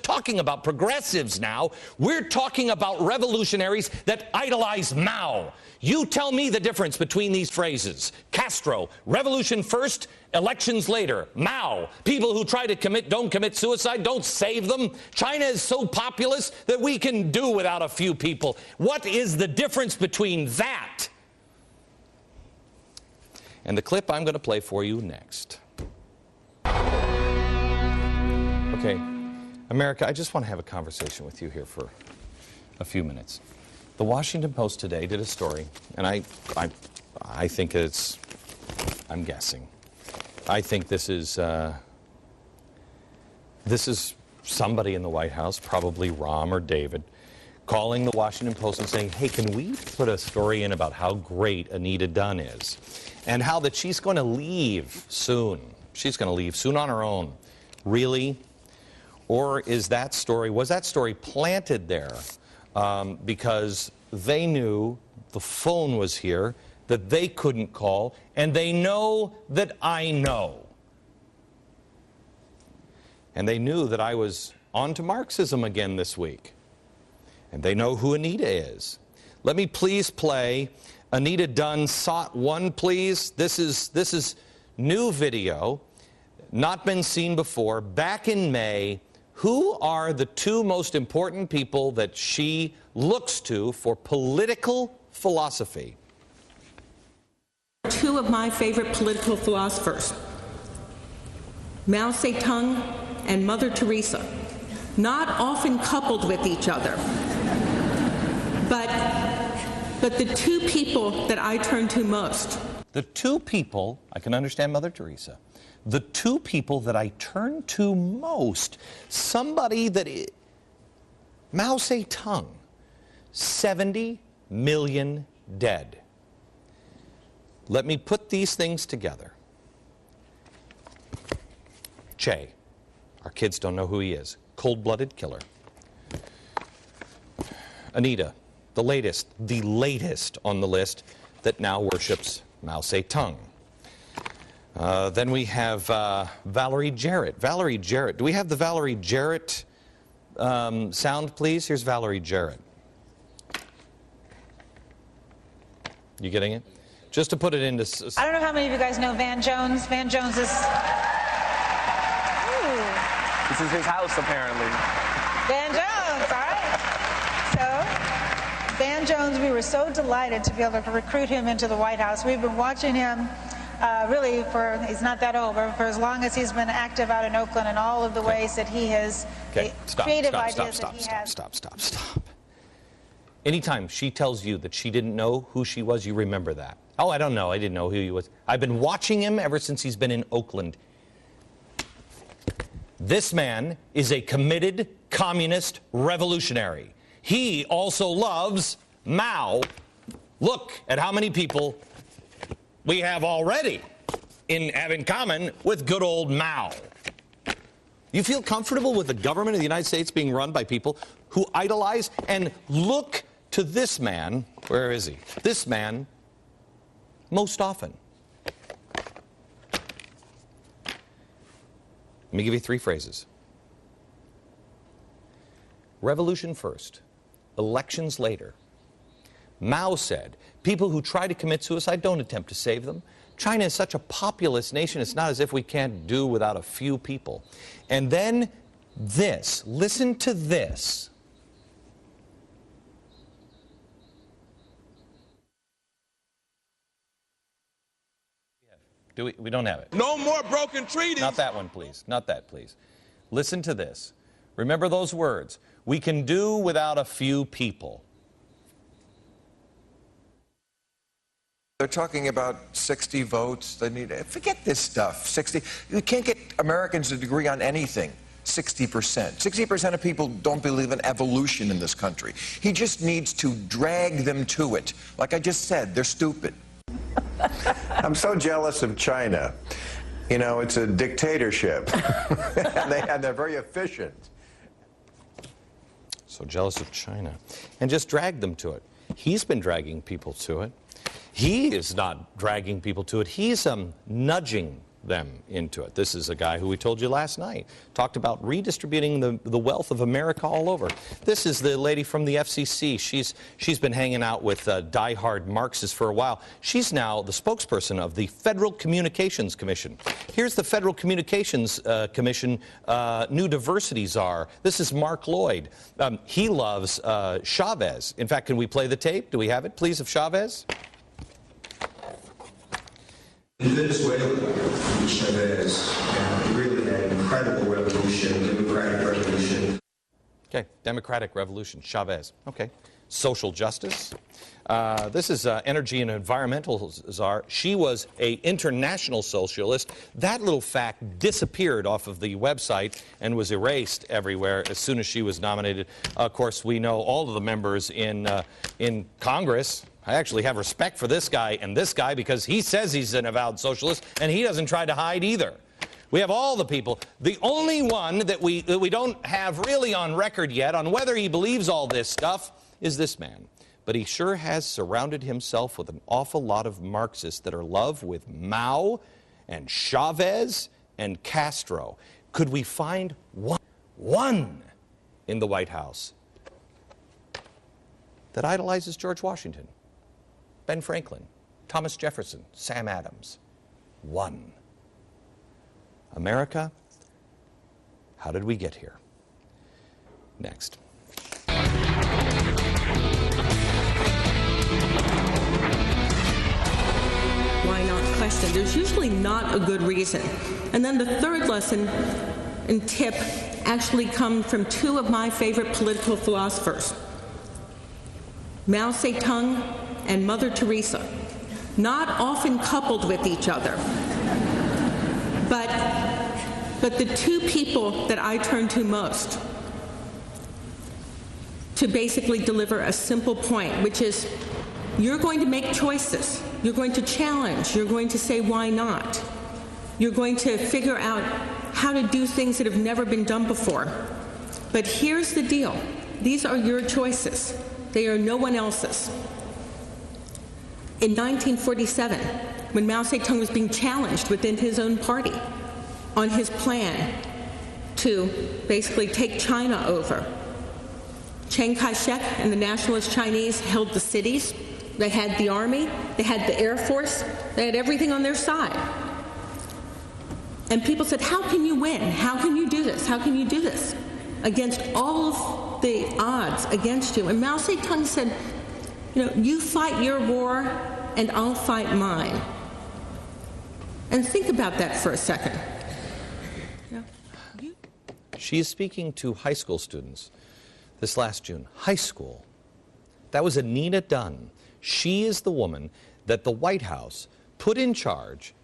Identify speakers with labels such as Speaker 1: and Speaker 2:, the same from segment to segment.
Speaker 1: Talking about progressives now. We're talking about revolutionaries that idolize Mao. You tell me the difference between these phrases. Castro, revolution first, elections later. Mao, people who try to don't commit suicide, don't save them. China is so populous that we can do without a few people. What is the difference between that and the clip I'm going to play for you next? Okay. America, I just want to have a conversation with you here for a few minutes. The Washington Post today did a story, and I think it's, I'm guessing, I think this is somebody in the White House, probably Rom or David, calling the Washington Post and saying, hey, can we put a story in about how great Anita Dunn is, and how that she's going to leave soon. She's going to leave soon on her own. Really? Or was that story planted there because they knew the phone was here, that they couldn't call, and they know that I know. And they knew that I was on to Marxism again this week. And they know who Anita is. Let me please play Anita Dunn SOT 1, please. This is new video, not been seen before, back in May. Who are the two most important people that she looks to for political philosophy?
Speaker 2: Two of my favorite political philosophers, Mao Zedong and Mother Teresa, not often coupled with each other, but the two people that I turn to most.
Speaker 1: The two people, I can understand Mother Teresa. The two people that I turn to most, somebody that Mao Zedong, 70 million dead. Let me put these things together. Che, our kids don't know who he is, cold-blooded killer. Anita, the latest on the list that now worships Mao Zedong. Then we have Valerie Jarrett. Valerie Jarrett. Do we have the Valerie Jarrett sound, please? Here's Valerie Jarrett. You getting it? Just to put it into...
Speaker 3: I don't know how many of you guys know Van Jones. Van Jones is... Ooh.
Speaker 4: This is his house, apparently.
Speaker 3: Van Jones, all right. So, Van Jones, we were so delighted to be able to recruit him into the White House. We've been watching him really he's not that old, but for as long as he's been active out in Oakland and all of the ways that he has, creative ideas that he has.
Speaker 1: Stop. Anytime she tells you that she didn't know who she was, you remember that. Oh, I don't know. I didn't know who he was. I've been watching him ever since he's been in Oakland. This man is a committed communist revolutionary. He also loves Mao. Look at how many people we have already have in common with good old Mao. You feel comfortable with the government of the United States being run by people who idolize and look to this man, where is he? This man, most often. Let me give you three phrases. Revolution first, elections later. Mao said, people who try to commit suicide don't attempt to save them. China is such a populous nation, it's not as if we can't do without a few people. And then this, listen to this. We don't have it.
Speaker 5: No more broken treaties.
Speaker 1: Not that one, please. Not that, please. Listen to this. Remember those words. We can do without a few people.
Speaker 6: They're talking about 60 votes. They need, forget this stuff. 60. You can't get Americans to agree on anything. 60%. 60% of people don't believe in evolution in this country. He just needs to drag them to it. Like I just said, they're stupid.
Speaker 7: I'm so jealous of China. You know, it's a dictatorship. and they're very efficient.
Speaker 1: So jealous of China. And just drag them to it. He's been dragging people to it. He is not dragging people to it. He's nudging them into it. This is a guy who we told you last night talked about redistributing the wealth of America all over. This is the lady from the FCC. She's been hanging out with diehard Marxists for a while. She's now the spokesperson of the Federal Communications Commission. Here's the Federal Communications Commission new diversity czar. This is Mark Lloyd. He loves Chavez. In fact, can we play the tape? Do we have it, please, of Chavez?
Speaker 5: In Venezuela, Chavez really had an incredible revolution, democratic revolution.
Speaker 1: Okay, democratic revolution, Chavez. Okay, social justice. This is energy and environmental czar. She was an international socialist. That little fact disappeared off of the website and was erased everywhere as soon as she was nominated. Of course, we know all of the members in Congress. I actually have respect for this guy and this guy because he says he's an avowed socialist and he doesn't try to hide either. We have all the people. The only one that we don't have really on record yet on whether he believes all this stuff is this man. But he sure has surrounded himself with an awful lot of Marxists that are in love with Mao and Chavez and Castro. Could we find one in the White House that idolizes George Washington, Ben Franklin, Thomas Jefferson, Sam Adams? One. America, how did we get here? Next.
Speaker 2: Why not question? There's usually not a good reason. And then the third lesson and tip actually come from two of my favorite political philosophers, Mao Zedong and Mother Teresa, not often coupled with each other. But the two people that I turn to most to basically deliver a simple point, which is you're going to make choices. You're going to challenge. You're going to say, why not? You're going to figure out how to do things that have never been done before. But here's the deal. These are your choices. They are no one else's. In 1947, when Mao Zedong was being challenged within his own party on his plan to basically take China over, Chiang Kai-shek and the nationalist Chinese held the cities. They had the army, they had the Air Force, they had everything on their side. And people said, how can you win? How can you do this? How can you do this? Against all of the odds against you. And Mao Zedong said, you fight your war and I'll fight mine. And think about that for a second.
Speaker 1: She's speaking to high school students this last June. High school. That was Anita Dunn. She is the woman that the White House put in charge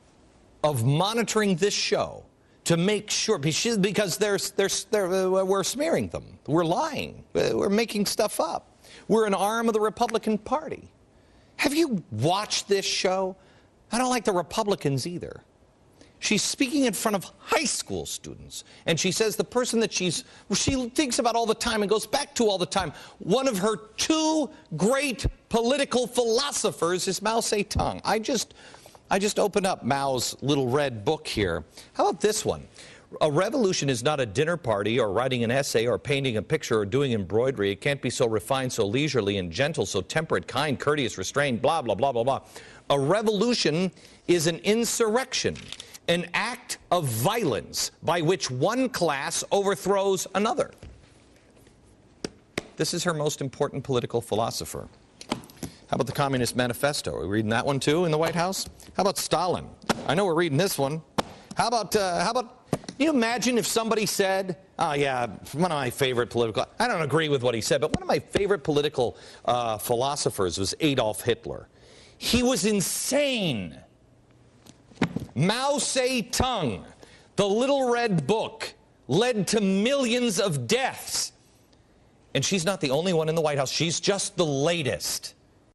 Speaker 1: of monitoring this show to make sure, because we're smearing them. We're lying. We're making stuff up. We're an arm of the Republican Party. Have you watched this show? I don't like the Republicans either. She's speaking in front of high school students, and she says the person that she thinks about all the time and goes back to all the time, one of her two great political philosophers is Mao Zedong. I just opened up Mao's little red book here. How about this one? A revolution is not a dinner party or writing an essay or painting a picture or doing embroidery. It can't be so refined, so leisurely and gentle, so temperate, kind, courteous, restrained, blah, blah, blah, blah, blah. A revolution is an insurrection, an act of violence by which one class overthrows another. This is her most important political philosopher. How about the Communist Manifesto? Are we reading that one too in the White House? How about Stalin? I know we're reading this one. How about, can you imagine if somebody said, oh yeah, one of my favorite political, I don't agree with what he said, but one of my favorite political philosophers was Adolf Hitler. He was insane. Mao Zedong, the little red book, led to millions of deaths. And she's not the only one in the White House. She's just the latest.